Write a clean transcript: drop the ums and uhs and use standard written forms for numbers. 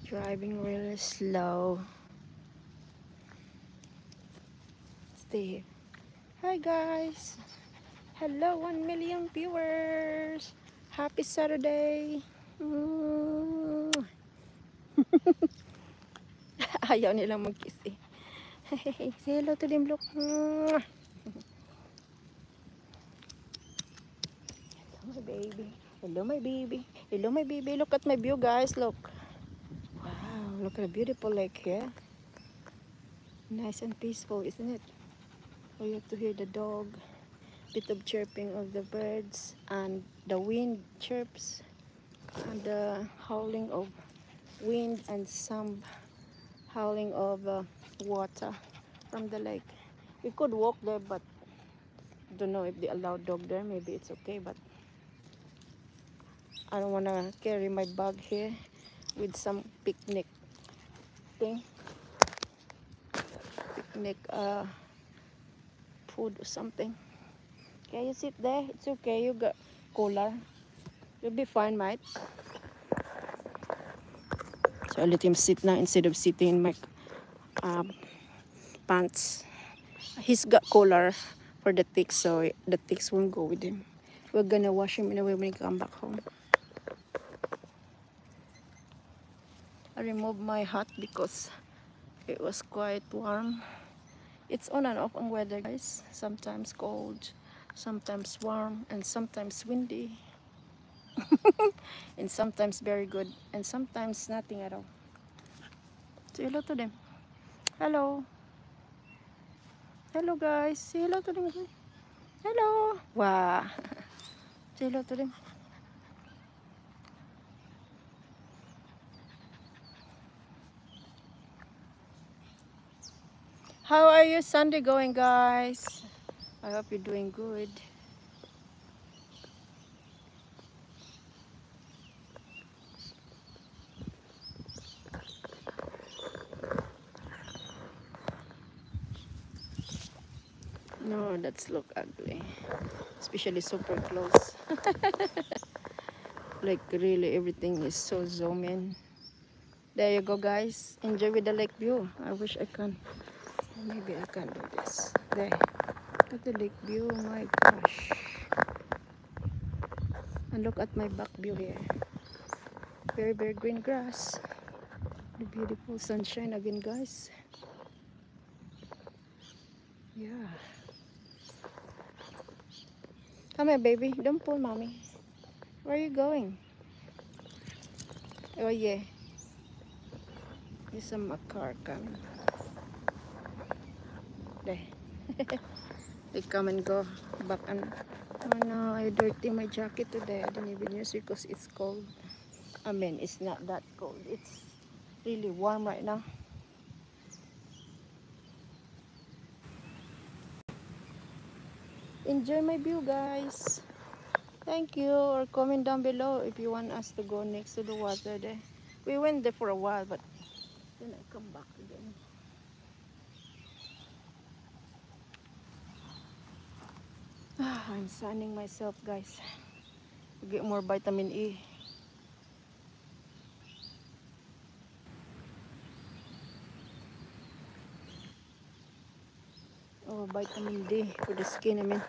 Driving really slow. Stay here. Hi guys. Hello 1 million viewers. Happy Saturday. Ayaw nilang mag-kiss eh. Say hello to them, look. Hello my baby. Hello my baby. Hello my baby. Look at my view guys. Look. Wow. Look at a beautiful lake here. Nice and peaceful, isn't it? Oh, you have to hear the dog. Bit of chirping of the birds. And the wind chirps. And the howling of wind and some howling of water from the lake. We could walk there, but don't know if they allow dog there. Maybe it's okay, but I don't want to carry my bag here with some picnic thing, picnic food or something. Okay, you sit there. It's okay. You got cooler. You'll be fine, mate. So I let him sit now instead of sitting in my pants. He's got collar for the ticks, so the ticks won't go with him. We're gonna wash him in a way when he come back home. I removed my hat because it was quite warm. It's on and off on weather, guys. Sometimes cold, sometimes warm, and sometimes windy. And sometimes very good, and sometimes nothing at all. Say hello to them. Hello. Hello guys. Say hello to them. Hello. Wow. Say hello to them. How are your Sunday going, guys? I hope you're doing good. No, that's look ugly. Especially super close. Like really everything is so zoom in. There you go guys. Enjoy with the lake view. I wish I can. Maybe I can do this. There. Look at the lake view. Oh my gosh. And look at my back view here. Very, very green grass. The beautiful sunshine again, guys. Yeah. Come here, baby. Don't pull, mommy. Where are you going? Oh, yeah. There's a car coming. There. They come and go back and... Oh no, I dirty my jacket today. I didn't even use it because it's cold. I mean, it's not that cold. It's really warm right now. Enjoy my view, guys. Thank you. Or comment down below if you want us to go next to the water there. We went there for a while, but then I come back again. I'm sunning myself, guys. To get more vitamin E. Oh, vitamin D for the skin, I mean.